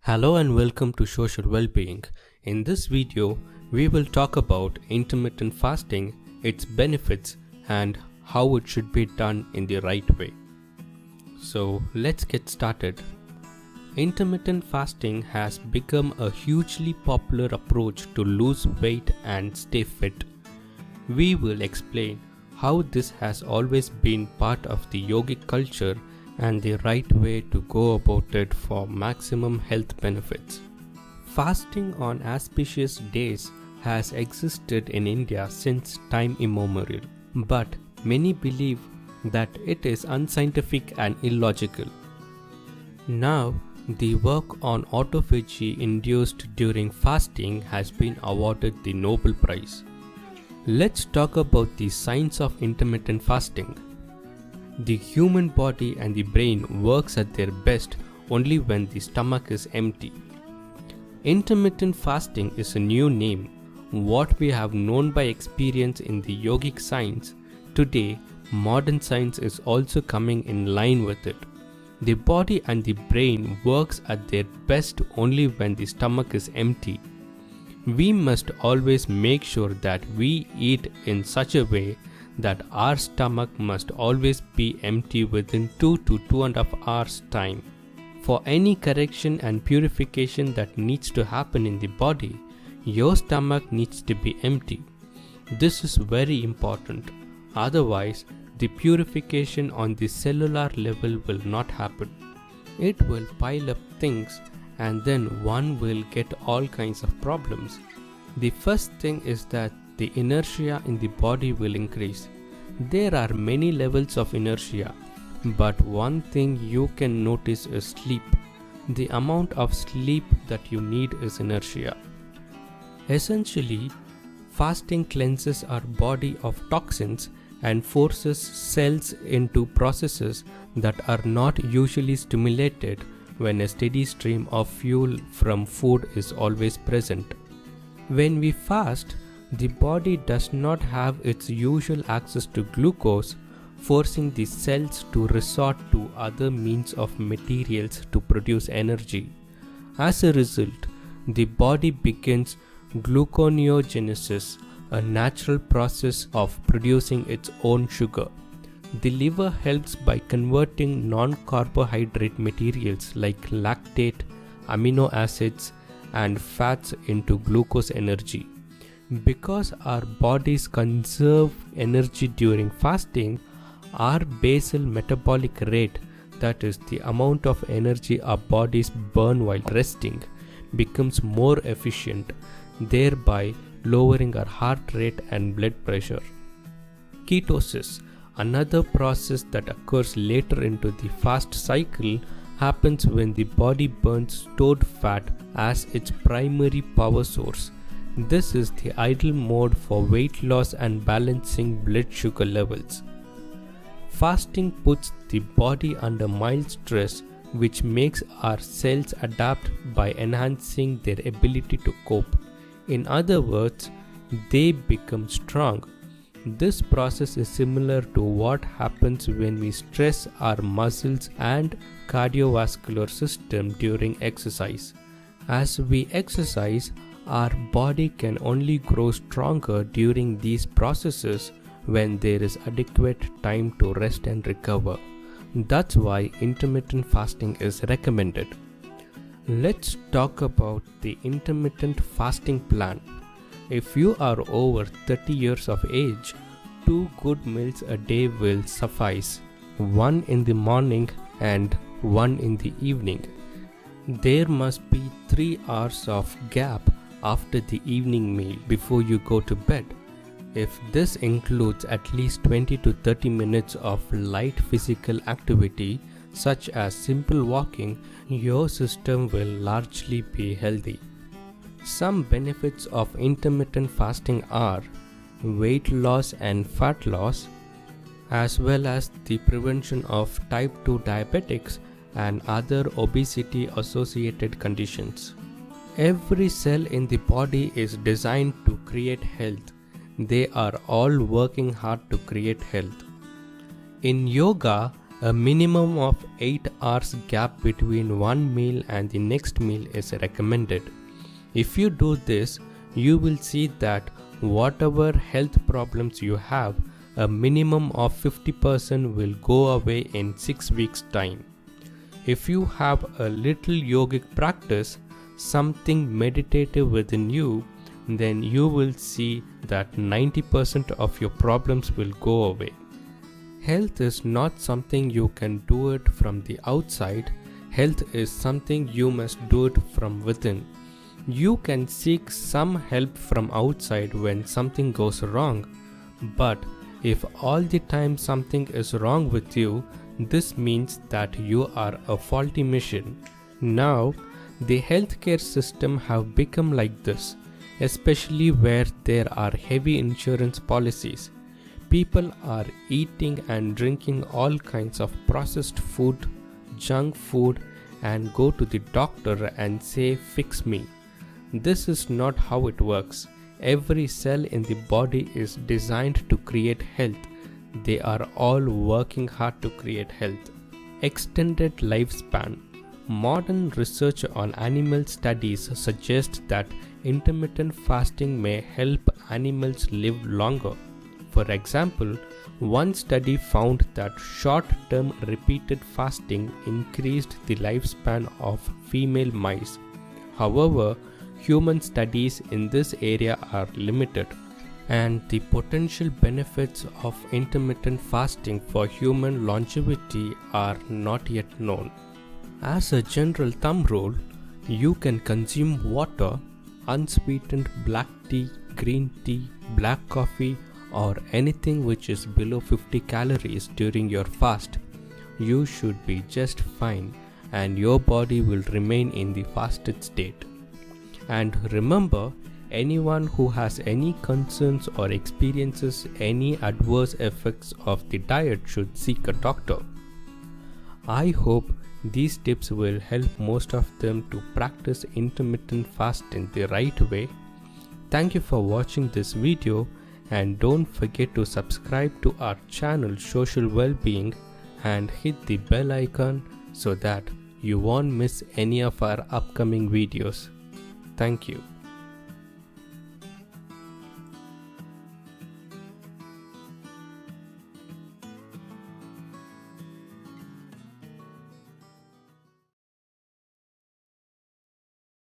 Hello and welcome to Social Wellbeing. In this video, we will talk about intermittent fasting, its benefits, and how it should be done in the right way. So let's get started. Intermittent fasting has become a hugely popular approach to lose weight and stay fit. We will explain how this has always been part of the yogic culture and the right way to go about it for maximum health benefits. Fasting on auspicious days has existed in India since time immemorial, but many believe that it is unscientific and illogical. Now, the work on autophagy induced during fasting has been awarded the Nobel Prize. Let's talk about the science of intermittent fasting. The human body and the brain works at their best only when the stomach is empty. Intermittent fasting is a new name. What we have known by experience in the yogic science, today modern science is also coming in line with it. The body and the brain works at their best only when the stomach is empty. We must always make sure that we eat in such a way that our stomach must always be empty within 2 to 2.5 hours time. For any correction and purification that needs to happen in the body, your stomach needs to be empty. This is very important. Otherwise, the purification on the cellular level will not happen. It will pile up things and then one will get all kinds of problems. The first thing is that the inertia in the body will increase. There are many levels of inertia, but one thing you can notice is sleep. The amount of sleep that you need is inertia. Essentially, fasting cleanses our body of toxins and forces cells into processes that are not usually stimulated when a steady stream of fuel from food is always present. When we fast, the body does not have its usual access to glucose, forcing the cells to resort to other means of materials to produce energy. As a result, the body begins gluconeogenesis, a natural process of producing its own sugar. The liver helps by converting non-carbohydrate materials like lactate, amino acids, and fats into glucose energy. Because our bodies conserve energy during fasting, our basal metabolic rate, that is the amount of energy our bodies burn while resting, becomes more efficient, thereby lowering our heart rate and blood pressure. Ketosis, another process that occurs later into the fast cycle, happens when the body burns stored fat as its primary power source. This is the ideal mode for weight loss and balancing blood sugar levels. Fasting puts the body under mild stress, which makes our cells adapt by enhancing their ability to cope. In other words, they become strong. This process is similar to what happens when we stress our muscles and cardiovascular system during exercise. As we exercise, our body can only grow stronger during these processes when there is adequate time to rest and recover. That's why intermittent fasting is recommended. Let's talk about the intermittent fasting plan. If you are over 30 years of age, 2 good meals a day will suffice, one in the morning and one in the evening. There must be 3 hours of gap after the evening meal before you go to bed. If this includes at least 20 to 30 minutes of light physical activity, such as simple walking, your system will largely be healthy. Some benefits of intermittent fasting are weight loss and fat loss, as well as the prevention of type 2 diabetics and other obesity associated conditions. Every cell in the body is designed to create health. They are all working hard to create health. In yoga, A minimum of 8 hours gap between one meal and the next meal is recommended. If you do this, you will see that whatever health problems you have, a minimum of 50% will go away in 6 weeks' time. If you have a little yogic practice, something meditative within you, then you will see that 90% of your problems will go away. Health is not something you can do it from the outside. Health is something you must do it from within. You can seek some help from outside when something goes wrong, but if all the time something is wrong with you, this means that you are a faulty machine. Now, the healthcare system have become like this, especially where there are heavy insurance policies. People are eating and drinking all kinds of processed food, junk food, and go to the doctor and say, "Fix me." This is not how it works. Every cell in the body is designed to create health. They are all working hard to create health. Extended lifespan. Modern research on animal studies suggests that intermittent fasting may help animals live longer. For example, one study found that short-term repeated fasting increased the lifespan of female mice. However, human studies in this area are limited, and the potential benefits of intermittent fasting for human longevity are not yet known. As a general thumb rule, you can consume water, unsweetened black tea, green tea, black coffee, or anything which is below 50 calories during your fast. You should be just fine, and your body will remain in the fasted state. And remember, anyone who has any concerns or experiences any adverse effects of the diet should seek a doctor. I hope these tips will help most of them to practice intermittent fasting the right way. Thank you for watching this video, and don't forget to subscribe to our channel Social Wellbeing and hit the bell icon so that you won't miss any of our upcoming videos. Thank you.